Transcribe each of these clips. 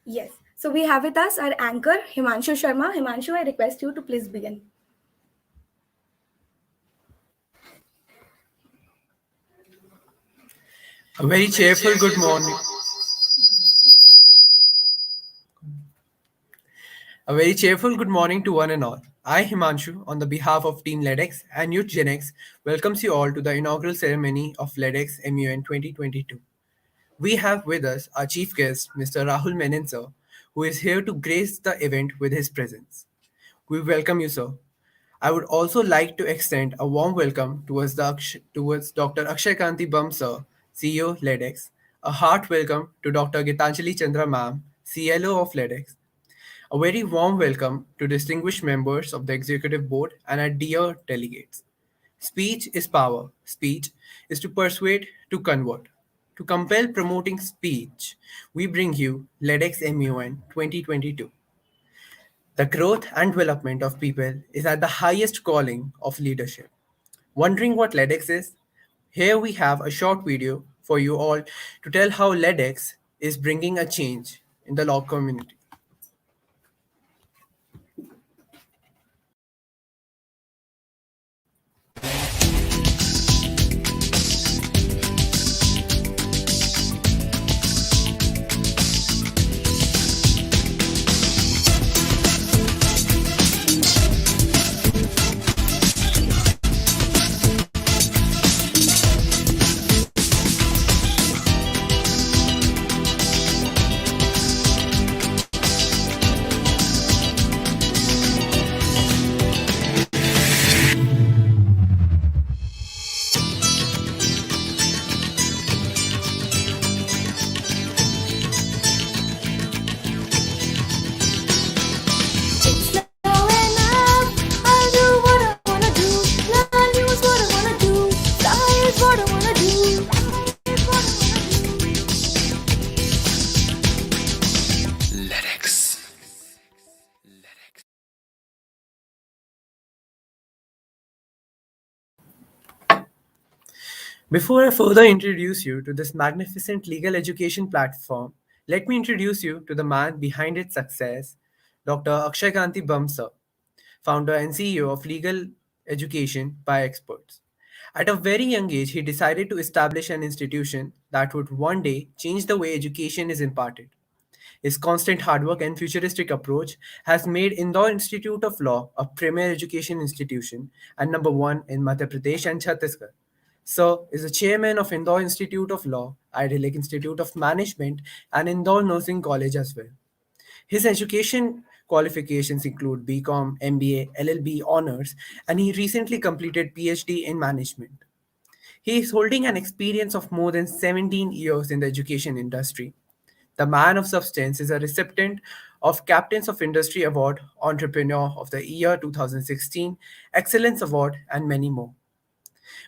Yes. So we have with us our anchor, Himanshu Sharma. Himanshu, I request you to please begin. A very cheerful good morning. A very cheerful good morning to one and all. I, Himanshu, on the behalf of Team LedX and Youth Gen X, welcomes you all to the inaugural ceremony of LedX MUN 2022. We have with us our chief guest, Mr. Rahul Menon, sir, who is here to grace the event with his presence. We welcome you, sir. I would also like to extend a warm welcome towards Dr. Akshay Kanti Bam, sir, CEO LedX. A heart welcome to Dr. Gitanjali Chandra ma'am, CLO of LedX. A very warm welcome to distinguished members of the executive board and our dear delegates. Speech is power. Speech is to persuade, to convert. To compel promoting speech, we bring you LedX MUN 2022. The growth and development of people is at the highest calling of leadership. Wondering what LedX is? Here we have a short video for you all to tell how LedX is bringing a change in the law community. Slow enough, I'll do what I wanna do. Land is what I wanna do. Fly is what I wanna do. Fly is what I wanna do. LedX. Before I further introduce you to this magnificent legal education platform, let me introduce you to the man behind its success, Dr. Akshay Kanti Bamsa, founder and CEO of Legal Education by Experts. At a very young age, he decided to establish an institution that would one day change the way education is imparted. His constant hard work and futuristic approach has made Indore Institute of Law a premier education institution and number one in Madhya Pradesh and Chhattisgarh. Sir is the chairman of Indore Institute of Law, Idyllic Institute of Management, and Indore Nursing College as well. His education qualifications include BCom, MBA, LLB honors, and he recently completed PhD in management. He is holding an experience of more than 17 years in the education industry. The man of substance is a recipient of Captains of Industry Award, Entrepreneur of the Year 2016, Excellence Award, and many more.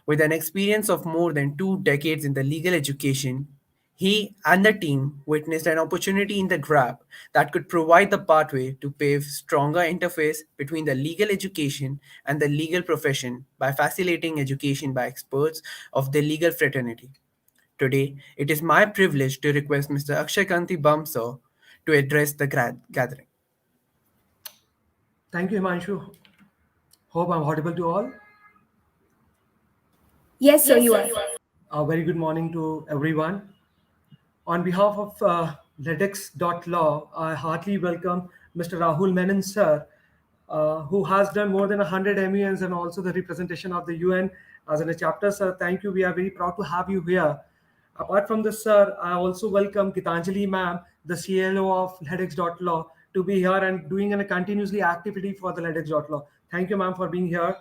With an experience of more than 2 decades in the legal education, he and the team witnessed an opportunity in the gap that could provide the pathway to pave stronger interface between the legal education and the legal profession by facilitating education by experts of the legal fraternity. Today, it is my privilege to request Mr. Akshay Kanti Bamsar to address the gathering. Thank you, Himanshu. Hope I'm audible to all. Yes, sir, Yes, you sir, are. you are. A very good morning to everyone. On behalf of LedX.law, I heartily welcome Mr. Rahul Menon, sir, who has done more than 100 MUNs and also the representation of the UN as in a chapter. Sir, thank you. We are very proud to have you here. Apart from this, sir, I also welcome Gitanjali ma'am, the CLO of LedX.law, to be here and doing a continuously activity for the LedX.law. Thank you, ma'am, for being here.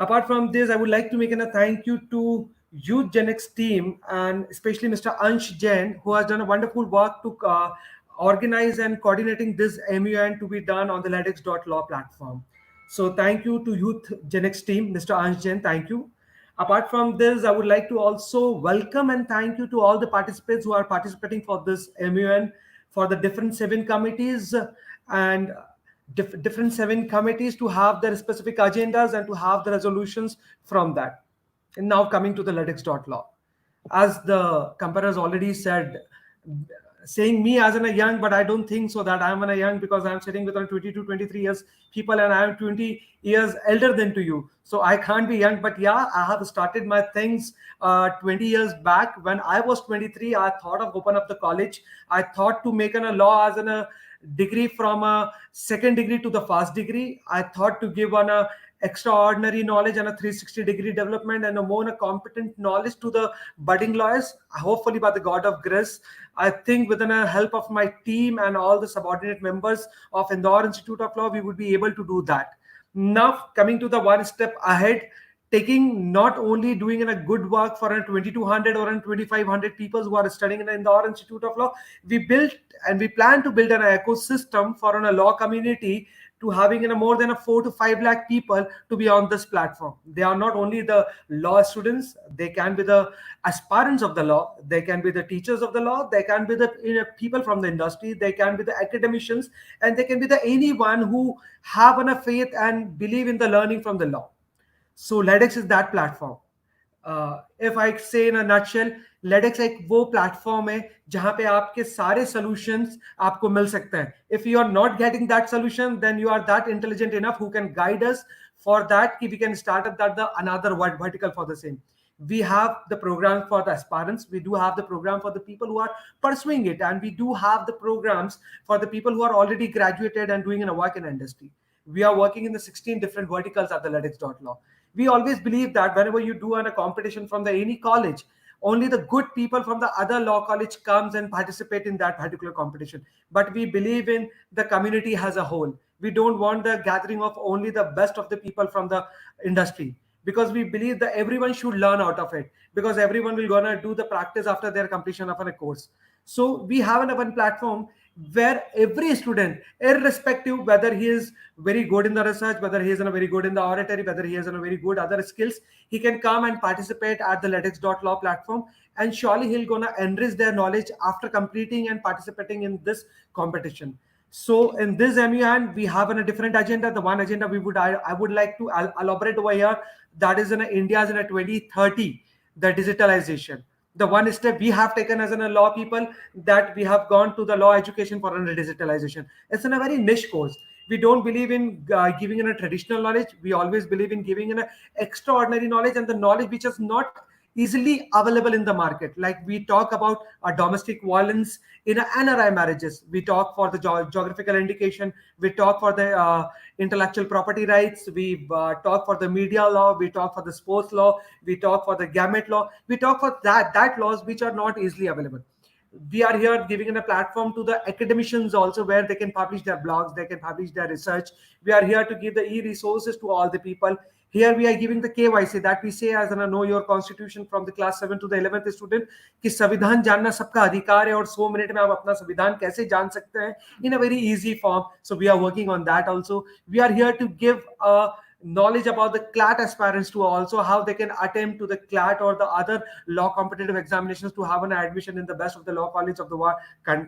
Apart from this, I would like to make a thank you to Youth Gen X team and especially Mr. Ansh Jain, who has done a wonderful work to organize and coordinating this MUN to be done on the LedX.law platform. So thank you to Youth Gen X team, Mr. Ansh Jain. Thank you. Apart from this, I would like to also welcome and thank you to all the participants who are participating for this MUN for the different 7 committees and different 7 committees to have their specific agendas and to have the resolutions from that. And now coming to the LedX.law. As the compare has already said, saying me as in a young, but I don't think so that I'm in a young, because I'm sitting with around 20 to 23 years people, and I'm 20 years elder than to you. So I can't be young. But yeah, I have started my things 20 years back. When I was 23, I thought of open up the college. I thought to make an a law as a degree from a second degree to the first degree. I thought to give on a extraordinary knowledge and a 360-degree development and a more competent knowledge to the budding lawyers. Hopefully, by the God of grace, I think within the help of my team and all the subordinate members of Indore Institute of Law, we would be able to do that. Now, coming to the one step ahead, taking not only doing in a good work for a 2200 or a 2500 people who are studying in the Indore Institute of Law, we built and we plan to build an ecosystem for a law community to having in a more than a 4 to 5 lakh people to be on this platform. They are not only the law students, they can be the aspirants of the law, they can be the teachers of the law, they can be the people from the industry, they can be the academicians, and they can be the anyone who have a faith and believe in the learning from the law. So LedX is that platform. If I say in a nutshell, LedX एक वो platform है जहां पे आपके सारे solutions आपको मिल सकते हैं. If you are not getting that solution, then you are that intelligent enough who can guide us for that. We can start up that the another vertical for the same. We have the program for the aspirants. We do have the program for the people who are pursuing it, and we do have the programs for the people who are already graduated and doing in a work in industry. We are working in the 16 different verticals at the LedX.law. We always believe that whenever you do a competition from the any college, only the good people from the other law college comes and participate in that particular competition. But we believe in the community as a whole. We don't want the gathering of only the best of the people from the industry, because we believe that everyone should learn out of it, because everyone will gonna do the practice after their completion of a course. So we have one platform where every student, irrespective whether he is very good in the research, whether he is very good in the oratory, whether he has very good other skills, he can come and participate at the LedX.law platform, and surely he'll gonna enrich their knowledge after completing and participating in this competition. So in this MUN, we have a different agenda. The one agenda I would like to elaborate over here, that is in India's in a 2030, the digitalization. The one step we have taken as a law people, that we have gone to the law education for a digitalization. It's in a very niche course. We don't believe in giving in a traditional knowledge. We always believe in giving in a extraordinary knowledge, and the knowledge which is not easily available in the market. Like we talk about domestic violence in NRI marriages. We talk for the geographical indication. We talk for the intellectual property rights. We talk for the media law. We talk for the sports law. We talk for the gamete law. We talk for that laws which are not easily available. We are here giving a platform to the academicians also, where they can publish their blogs, they can publish their research. We are here to give the e-resources to all the people. Here we are giving the KYC, that we say as know your constitution from the class 7 to the 11th student, कि संविधान जानना सबका अधिकार है, और 100 minute में आप अपना संविधान कैसे जान सकते हैं in a very easy form. So we are working on that also. We are here to give knowledge about the CLAT aspirants to also how they can attempt to the CLAT or the other law competitive examinations to have an admission in the best of the law college of the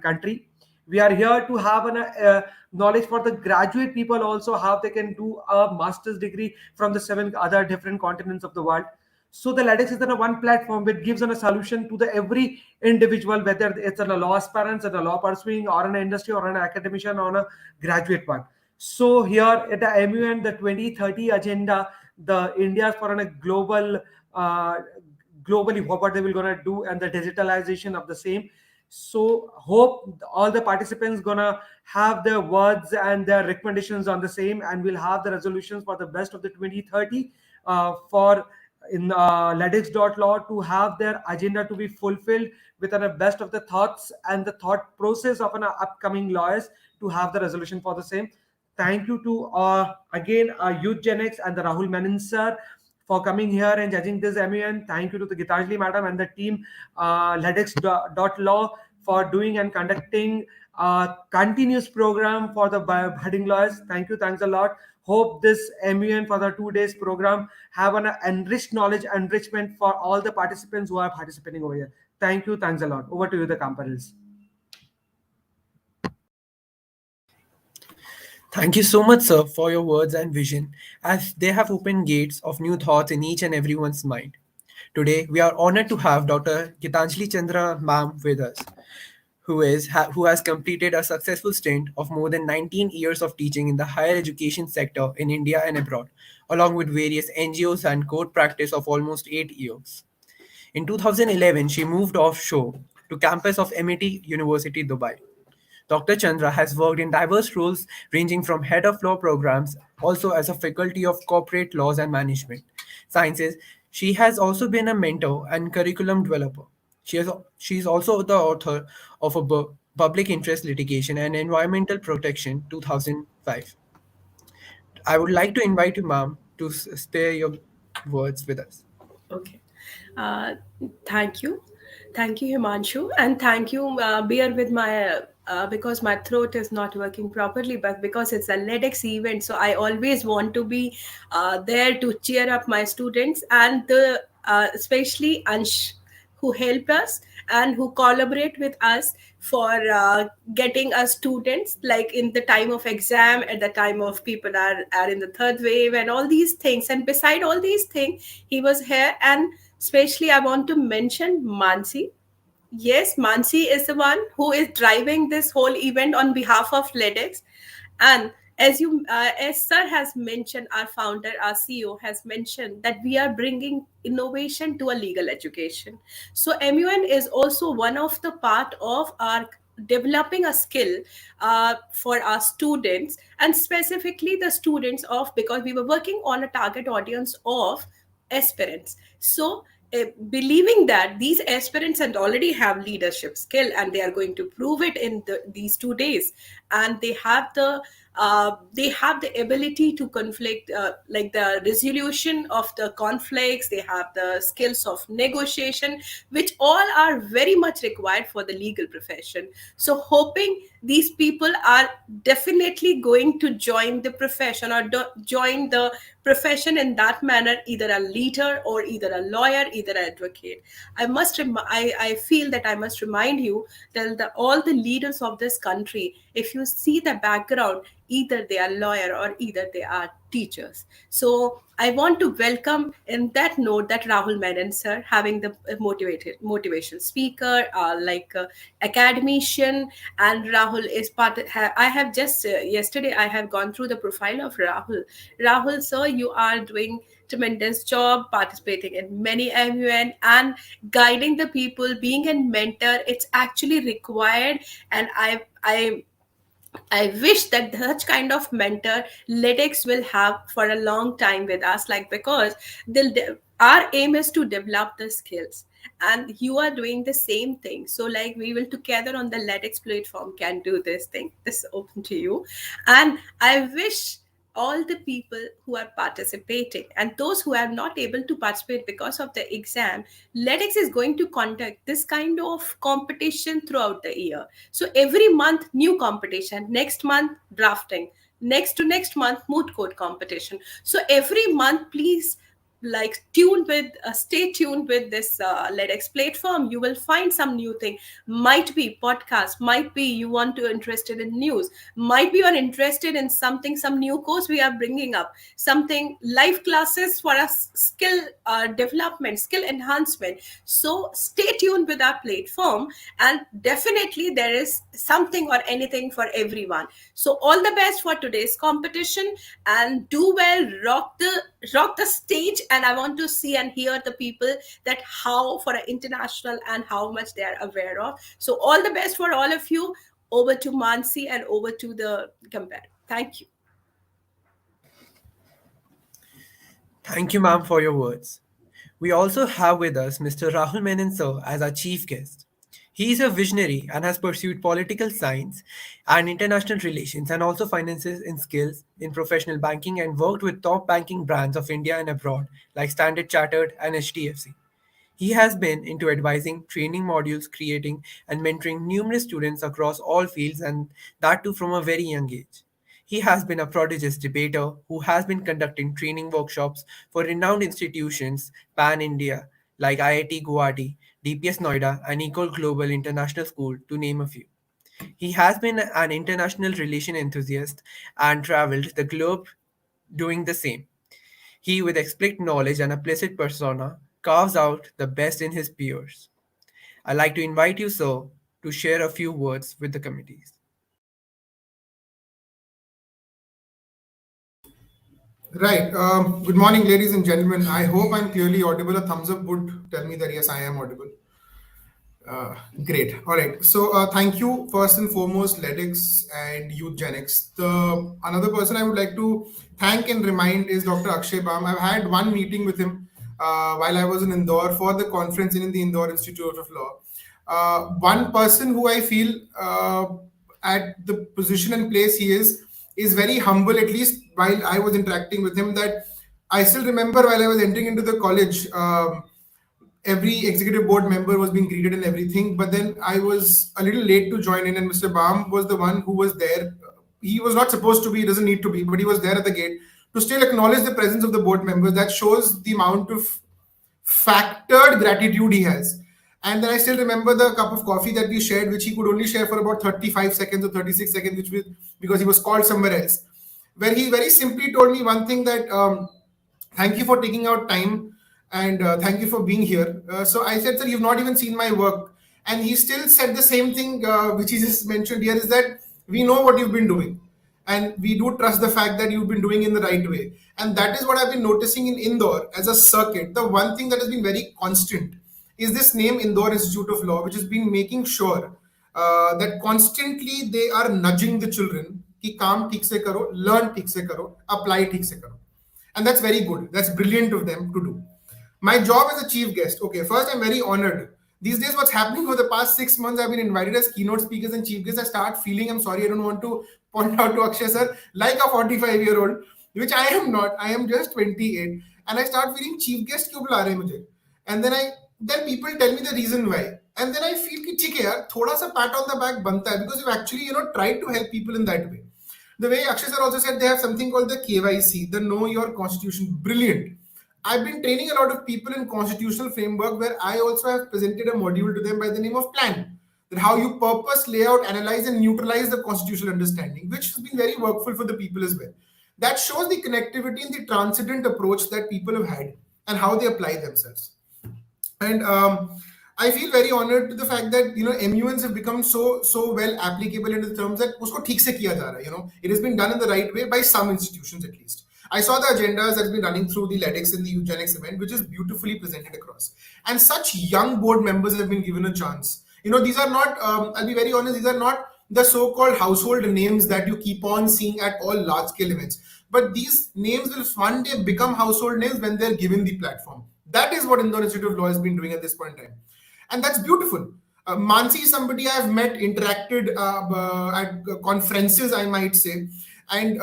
country. We are here to have an knowledge for the graduate people also, how they can do a master's degree from the 7 other different continents of the world. So the LedX is one platform which gives a solution to the every individual, whether it's a law aspirant, a law pursuing, or an industry, or an academician, or a graduate one. So here at the MUN, the 2030 agenda, the India for a global, globally what they will gonna do, and the digitalization of the same. So hope all the participants gonna have their words and their recommendations on the same, and we'll have the resolutions for the best of the 2030 for in LedX.law to have their agenda to be fulfilled with the best of the thoughts and the thought process of an upcoming lawyers to have the resolution for the same. Thank you to again Youth Gen X and the Rahul Menon sir for coming here and judging this MUN. Thank you to the Gitanjali madam and the team LedX.law for doing and conducting a continuous program for the budding lawyers. Thank you. Thanks a lot. Hope this MUN for the 2 days program have an enriched knowledge enrichment for all the participants who are participating over here. Thank you. Thanks a lot. Over to you, the Kamparils. Thank you so much, sir, for your words and vision, as they have opened gates of new thoughts in each and everyone's mind. Today, we are honored to have Dr. Gitanjali Chandra ma'am with us, who has completed a successful stint of more than 19 years of teaching in the higher education sector in India and abroad, along with various NGOs and court practice of almost 8 years. In 2011, she moved offshore to campus of MIT University, Dubai. Dr. Chandra has worked in diverse roles ranging from head of law programs, also as a faculty of corporate laws and management sciences. She has also been a mentor and curriculum developer. She is also the author of a book, Public Interest Litigation and Environmental Protection 2005. I would like to invite you, ma'am, to spare your words with us. Okay. Uh, Thank you. Thank you, Himanshu. And thank you, bear with my, because my throat is not working properly, but because it's a LedX event, so I always want to be there to cheer up my students and especially Ansh, who help us and who collaborate with us for getting us students like in the time of exam, at the time of people are in the third wave and all these things. And beside all these things, he was here. And especially I want to mention Mansi. Yes, Mansi is the one who is driving this whole event on behalf of LedX. And as Sir has mentioned, our founder, our CEO has mentioned that we are bringing innovation to a legal education. So MUN is also one of the part of our developing a skill for our students, and specifically the students of, because we were working on a target audience of aspirants. So believing that these aspirants and already have leadership skill and they are going to prove it in these 2 days, and they have the ability to conflict, like the resolution of the conflicts. They have the skills of negotiation, which all are very much required for the legal profession. So hoping these people are definitely going to join the profession or join the profession in that manner, either a leader or either a lawyer, either an advocate. I feel that I must remind you that all the leaders of this country, if you see the background, either they are lawyer or either they are teachers. So I want to welcome in that note that Rahul Menon sir, having the motivation speaker, academician. And Rahul is I have just yesterday I have gone through the profile of Rahul. Rahul sir, you are doing tremendous job participating in many MUN and guiding the people, being a mentor. It's actually required. And I wish that such kind of mentor LedX will have for a long time with us, like, because our aim is to develop the skills, and you are doing the same thing. So, like, we will together on the LedX platform can do this thing. This is open to you, and I wish all the people who are participating and those who are not able to participate because of the exam, LedX is going to conduct this kind of competition throughout the year. So every month, new competition. Next month, drafting. Next to next month, moot court competition. So every month, please, like, stay tuned with this LedX platform. You will find some new thing. Might be podcast, might be you want to interested in news, might be you're interested in something, some new course we are bringing up, something live classes for us, skill development, skill enhancement. So stay tuned with our platform, and definitely there is something or anything for everyone. So all the best for today's competition, and do well, rock the stage. And I want to see and hear the people that how for an international and how much they are aware of. So all the best for all of you. Over to Mansi and over to the compare. Thank you. Thank you, ma'am, for your words. We also have with us Mr. Rahul Menon sir as our chief guest. He is a visionary and has pursued political science and international relations and also finances and skills in professional banking and worked with top banking brands of India and abroad like Standard Chartered and HDFC. He has been into advising, training modules, creating, and mentoring numerous students across all fields, and that too from a very young age. He has been a prodigious debater who has been conducting training workshops for renowned institutions pan India like IIT Guwahati, DPS Noida, and Eco Global International School, to name a few. He has been an international relation enthusiast and traveled the globe doing the same. He, with explicit knowledge and a placid persona, carves out the best in his peers. I'd like to invite you, sir. to share a few words with the committees. Right. Good morning, ladies and gentlemen. I hope I'm clearly audible. A thumbs up would tell me that yes, I am audible. Great. All right. So thank you first and foremost, LedX and Youth Genix. The another person I would like to thank and remind is Dr. Akshay Bam. I've had one meeting with him while I was in Indore for the conference in the Indore Institute of Law. One person who I feel at the position and place he is very humble. At least while I was interacting with him, that I still remember while I was entering into the college. Every executive board member was being greeted and everything, but then I was a little late to join in, and Mr. Baum was the one who was there. He was not supposed to be, he doesn't need to be, but he was there at the gate to still acknowledge the presence of the board members. That shows the amount of factored gratitude he has. And then I still remember the cup of coffee that we shared, which he could only share for about 35 seconds or 36 seconds, which was because he was called somewhere else, where he very simply told me one thing that thank you for taking out time, and thank you for being here. So I said, sir, you've not even seen my work. And he still said the same thing, which he just mentioned here, is that we know what you've been doing. And we do trust the fact that you've been doing in the right way. And that is what I've been noticing in Indore as a circuit. The one thing that has been very constant is this name, Indore Institute of Law, which has been making sure that constantly they are nudging the children कि काम ठीक से करो, learn ठीक से करो, apply ठीक से करो. And that's very good. That's brilliant of them to do. My job as a chief guest. Okay, first, I'm very honored. These days, what's happening for the past 6 months, I've been invited as keynote speakers and chief guests. I start feeling, I'm sorry, I don't want to point out to Akshay sir, like a 45-year-old, which I am not. I am just 28. And I start feeling chief guest क्यों बुला रहे हैं मुझे? And then people tell me the reason why. And then I feel कि ठीक है यार, थोड़ा सा pat on the back बनता है, because you've actually tried to help people in that way. The way Akshay sir also said, they have something called the KYC, the Know Your Constitution. Brilliant. I've been training a lot of people in constitutional framework, where I also have presented a module to them by the name of Plan. That how you purpose, lay out, analyze, and neutralize the constitutional understanding, which has been very workful for the people as well. That shows the connectivity and the transcendent approach that people have had and how they apply themselves. And I feel very honored to the fact that MUNs have become so well applicable in the terms that usko theek se kiya ja raha hai. It has been done in the right way by some institutions at least. I saw the agendas that have been running through the LedX and the Youth Genix event, which is beautifully presented across. And such young board members have been given a chance. These are not, I'll be very honest, these are not the so-called household names that you keep on seeing at all large-scale events. But these names will one day become household names when they're given the platform. That is what Indore Institute of Law has been doing at this point in time. And that's beautiful. Mansi is somebody I've met, interacted at conferences, I might say. And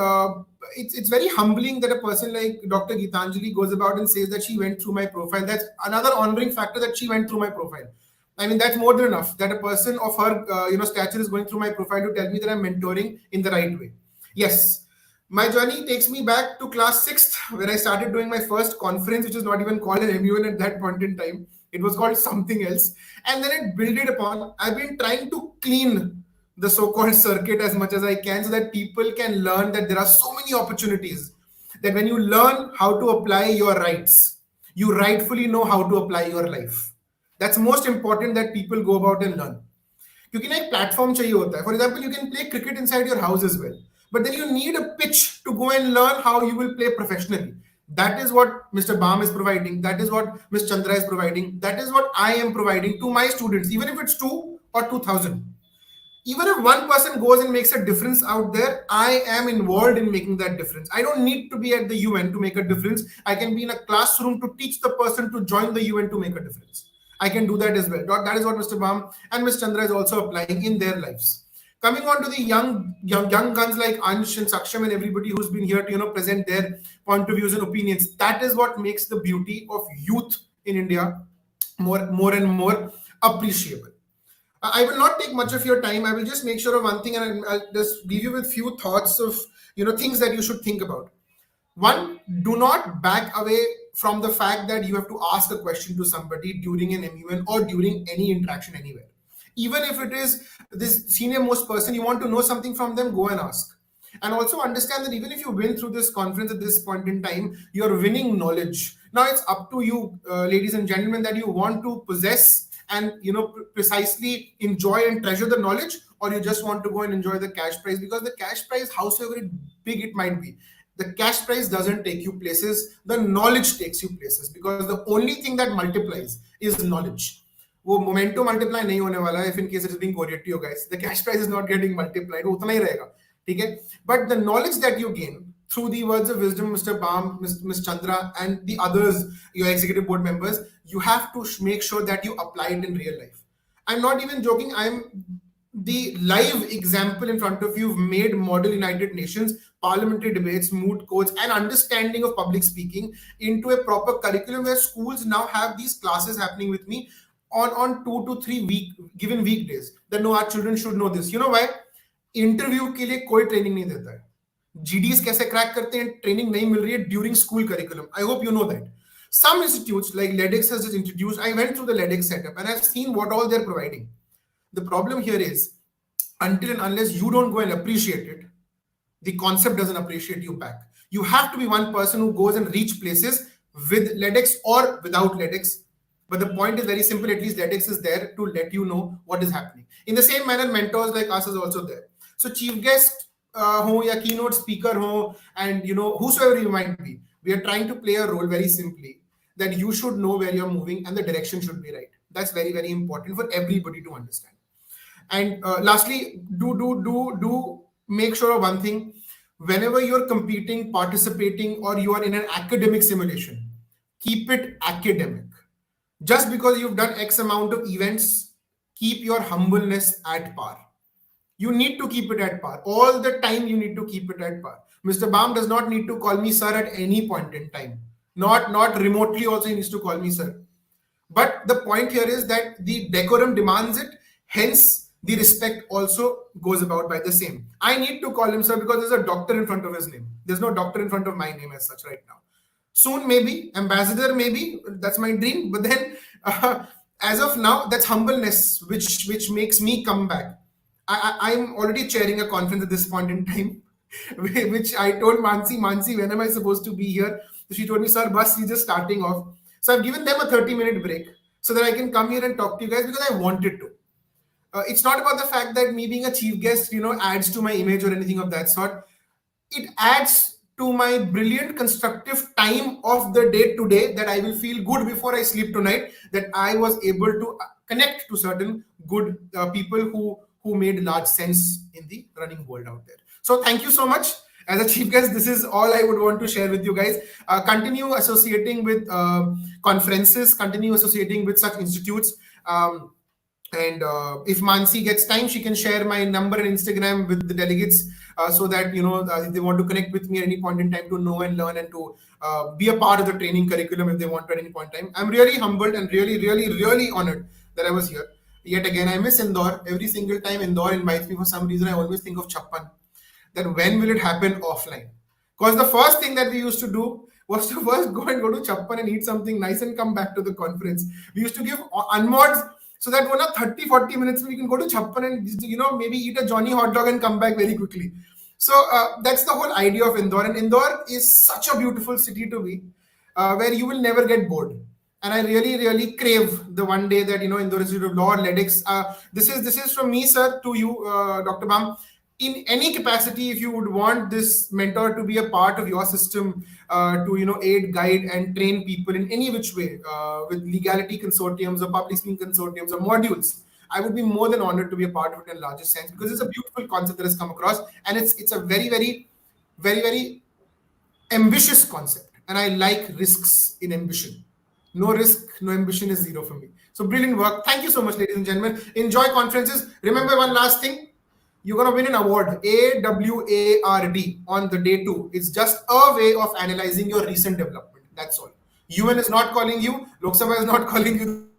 it's very humbling that a person like Dr. Gitanjali goes about and says that she went through my profile. That's another honoring factor, that she went through my profile. I mean, that's more than enough that a person of her stature is going through my profile to tell me that I'm mentoring in the right way. Yes, my journey takes me back to class 6th, where I started doing my first conference, which was not even called an MUN at that point in time. It was called something else. And then it built upon. I've been trying to clean the so-called circuit as much as I can, so that people can learn that there are so many opportunities, that when you learn how to apply your rights, you rightfully know how to apply your life. That's most important, that people go about and learn. क्योंकि ना एक platform चाहिए होता है. For example, you can play cricket inside your house as well, but then you need a pitch to go and learn how you will play professionally. That is what Mr. Bam is providing. That is what Ms. Chandra is providing. That is what I am providing to my students, even if it's 2 or 2,000. Even if one person goes and makes a difference out there, I am involved in making that difference. I don't need to be at the UN to make a difference. I can be in a classroom to teach the person to join the UN to make a difference. I can do that as well. That is what Mr. Bam and Ms. Chandra is also applying in their lives. Coming on to the young guns like Ansh and Saksham and everybody who's been here to present their point of views and opinions. That is what makes the beauty of youth in India more and more appreciable. I will not take much of your time. I will just make sure of one thing, and I'll just leave you with few thoughts of things that you should think about. One, do not back away from the fact that you have to ask a question to somebody during an MUN or during any interaction anywhere. Even if it is this senior most person, you want to know something from them, go and ask. And also understand that even if you win through this conference at this point in time, you're winning knowledge. Now it's up to you, ladies and gentlemen, that you want to possess and precisely enjoy and treasure the knowledge, or you just want to go and enjoy the cash prize? Because the cash prize, howsoever big it might be, the cash prize doesn't take you places, the knowledge takes you places, because the only thing that multiplies is knowledge. वो memento multiply नहीं होने वाला है, if in case it is being quoted to you guys, the cash prize is not getting multiplied, वो उतना ही रहेगा, ठीक है? But the knowledge that you gain through the words of wisdom, Mr. Bam, Ms. Chandra, and the others, your executive board members, you have to make sure that you apply it in real life. I'm not even joking. I'm the live example in front of you. Made Model United Nations, parliamentary debates, moot courts, and understanding of public speaking into a proper curriculum, where schools now have these classes happening with me on 2 to 3 given weekdays. That no, our children should know this. You know why? Interview के लिए कोई training नहीं देता है. GDs कैसे crack करते हैं, training नहीं मिल रही है during school curriculum. I hope you know that. Some institutes like LedX has just introduced. I went through the LedX setup and I've seen what all they're providing. The problem here is, until and unless you don't go and appreciate it, the concept doesn't appreciate you back. You have to be one person who goes and reach places with LedX or without LedX. But the point is very simple. At least LedX is there to let you know what is happening. In the same manner, mentors like us is also there. So chief guest ho ya keynote speaker ho, and whosoever you might be, we are trying to play a role very simply, that you should know where you're moving and the direction should be right. That's very, very important for everybody to understand. And lastly, do make sure of one thing. Whenever you're competing, participating, or you are in an academic simulation, keep it academic. Just because you've done X amount of events, keep your humbleness at par. You need to keep it at par. All the time you need to keep it at par. Mr. Bam does not need to call me sir at any point in time. Not remotely also he needs to call me sir. But the point here is that the decorum demands it. Hence, the respect also goes about by the same. I need to call him sir because there's a doctor in front of his name. There's no doctor in front of my name as such right now. Soon, maybe, ambassador, maybe, that's my dream. But then, as of now, that's humbleness, which makes me come back. I'm already chairing a conference at this point in time, which I told Mansi, when am I supposed to be here? So she told me, sir, bus, you're just starting off. So I've given them a 30-minute break so that I can come here and talk to you guys because I wanted to. It's not about the fact that me being a chief guest, adds to my image or anything of that sort. It adds to my brilliant constructive time of the day today, that I will feel good before I sleep tonight, that I was able to connect to certain good people who made large sense in the running world out there. So thank you so much. As a chief guest, this is all I would want to share with you guys. Continue associating with conferences, continue associating with such institutes. And if Mansi gets time, she can share my number and Instagram with the delegates so that, if they want to connect with me at any point in time to know and learn and to be a part of the training curriculum if they want to at any point in time. I'm really humbled and really, really, really honored that I was here. Yet again, I miss Indore. Every single time Indore invites me, for some reason, I always think of Chappan. That when will it happen offline? Because the first thing that we used to do was to first go to Chappan and eat something nice and come back to the conference. We used to give unmods so that 30-40 minutes we can go to Chappan and maybe eat a Johnny hot dog and come back very quickly. So that's the whole idea of Indore. And Indore is such a beautiful city to be, where you will never get bored. And I really, really crave the one day that Indore Institute of Law, LedX. This is from me, sir, to you, Dr. Bam. In any capacity, if you would want this mentor to be a part of your system, to aid, guide, and train people in any which way, with legality consortiums or public speaking consortiums or modules, I would be more than honored to be a part of it in a larger sense, because it's a beautiful concept that has come across, and it's a very, very, very, very ambitious concept, and I like risks in ambition. No risk, no ambition is zero for me. So brilliant work. Thank you so much, ladies and gentlemen. Enjoy conferences. Remember one last thing. You're going to win an award, AWARD, on the day 2. It's just a way of analyzing your recent development. That's all. UN is not calling you. Lok Sabha is not calling you.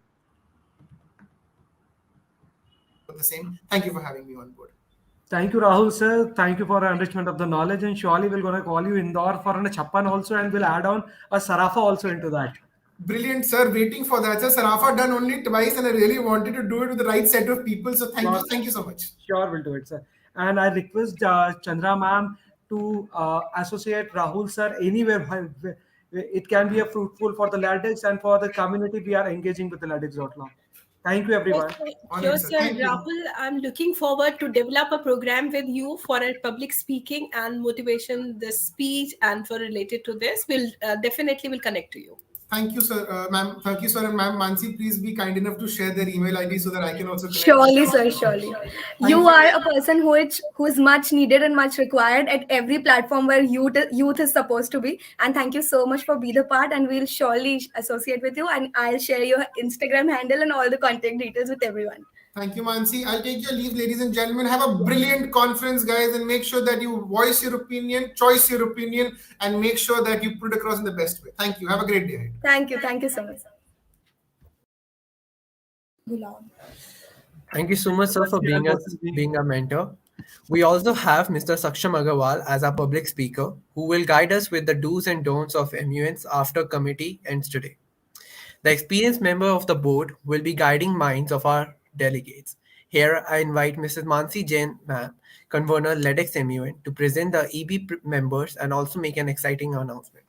The same. Thank you for having me on board. Thank you, Rahul sir. Thank you for the enrichment of the knowledge. And surely we're going to call you Indore for a Chappan also, and we'll add on a Sarafa also into that. Brilliant, sir. Waiting for that. Sir, Sarafa done only twice, and I really wanted to do it with the right set of people. So thank you so much. Sure, we'll do it, sir. And I request Chandra ma'am to associate Rahul sir anywhere. It can be a fruitful for the LedX and for the community we are engaging with the LedX.law. Thank you, everyone. Honored, Sure, sir. sir. Thank you. Rahul, I'm looking forward to develop a program with you for a public speaking and motivation, the speech, and for related to this. We'll definitely will connect to you. Thank you, sir. Ma'am, thank you, sir. And ma'am, Mansi, please be kind enough to share their email ID so that I can also connect. Surely, sir, surely. You you. are a person who is much needed and much required at every platform where youth is supposed to be. And thank you so much for being the part. And we'll surely associate with you. And I'll share your Instagram handle and all the contact details with everyone. Thank you, Mansi. I'll take your leave, ladies and gentlemen. Have a brilliant conference, guys, and make sure that you voice your opinion, choice your opinion, and make sure that you put it across in the best way. Thank you. Have a great day ahead. Thank you. Thank you so much. Thank you so much, sir, for being a mentor. We also have Mr. Saksham Agarwal as our public speaker, who will guide us with the do's and don'ts of MUNs after committee ends today. The experienced member of the board will be guiding minds of our delegates. Here, I invite Mrs. Mansi Jain, ma'am, convener LedX MUN, to present the EB members and also make an exciting announcement.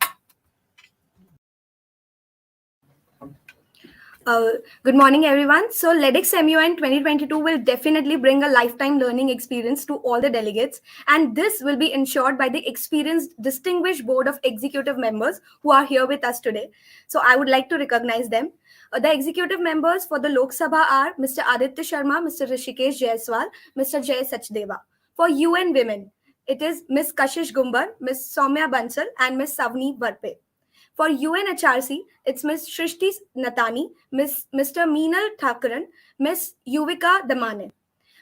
Good morning, everyone. So, LedX MUN 2022 will definitely bring a lifetime learning experience to all the delegates, and this will be ensured by the experienced, distinguished board of executive members who are here with us today. So, I would like to recognize them. The executive members for the Lok Sabha are Mr. Aditya Sharma, Mr. Rishikesh Jaiswal, Mr. Jay Sachdeva. For UN Women, it is Ms. Kashish Gumbar, Ms. Soumya Bansal, and Ms. Savni Varpe. For UNHRC, it's Ms. Shrishti Natani, Mr. Meenal Thakaran, Ms. Yuvika Damane.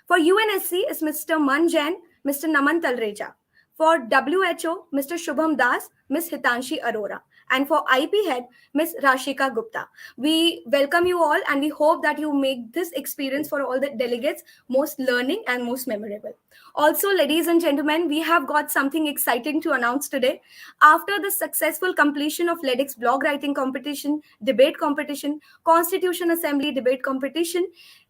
For UNSC, it's Mr. MUN Jain, Mr. Naman Talreja. For WHO, Mr. Shubham Das, Ms. Hitanshi Arora. And for IP head, Ms. Rashika Gupta. We welcome you all and we hope that you make this experience for all the delegates most learning and most memorable. Also, ladies and gentlemen, we have got something exciting to announce today. After the successful completion of LedX blog writing competition, debate competition, Constitution Assembly debate competition,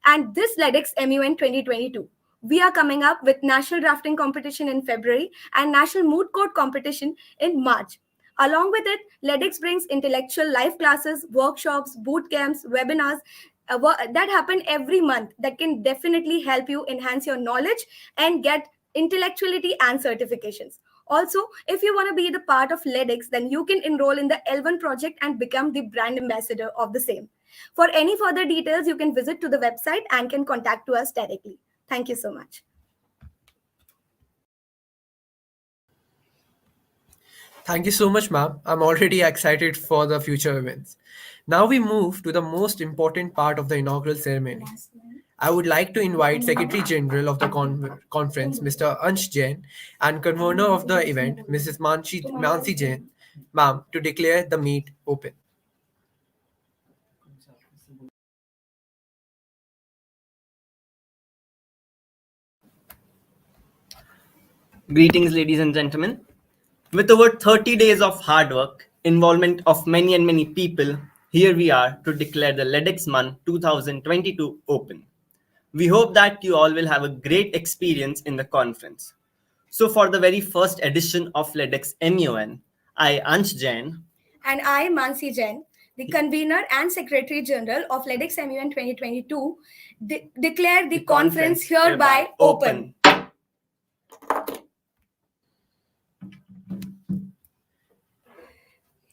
and this LedX MUN 2022, we are coming up with National Drafting Competition in February and National Moot Court Competition in March. Along with it, LedX brings intellectual live classes, workshops, boot camps, webinars that happen every month that can definitely help you enhance your knowledge and get intellectuality and certifications. Also, if you want to be the part of LedX, then you can enroll in the L1 project and become the brand ambassador of the same. For any further details, you can visit to the website and can contact to us directly. Thank you so much. Thank you so much, ma'am. I'm already excited for the future events. Now we move to the most important part of the inaugural ceremony. I would like to invite Secretary General of the conference, Mr. Ansh Jain, and convener of the event, Mrs. Mansi Jain, ma'am, to declare the meet open. Greetings, ladies and gentlemen. With over 30 days of hard work, involvement of many and many people, here we are to declare the LedX MUN 2022 open. We hope that you all will have a great experience in the conference. So for the very first edition of LedX MUN, I, Ansh Jain, and I, Mansi Jain, the convener and secretary general of LedX MUN 2022, declare the conference hereby open.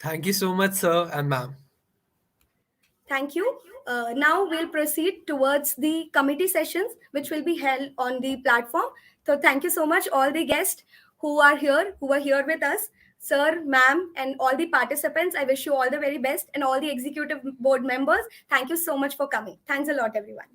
Thank you so much, sir and ma'am. Thank you. Now we'll proceed towards the committee sessions, which will be held on the platform. So thank you so much, all the guests who are here with us. Sir, ma'am, and all the participants, I wish you all the very best. And all the executive board members, thank you so much for coming. Thanks a lot, everyone.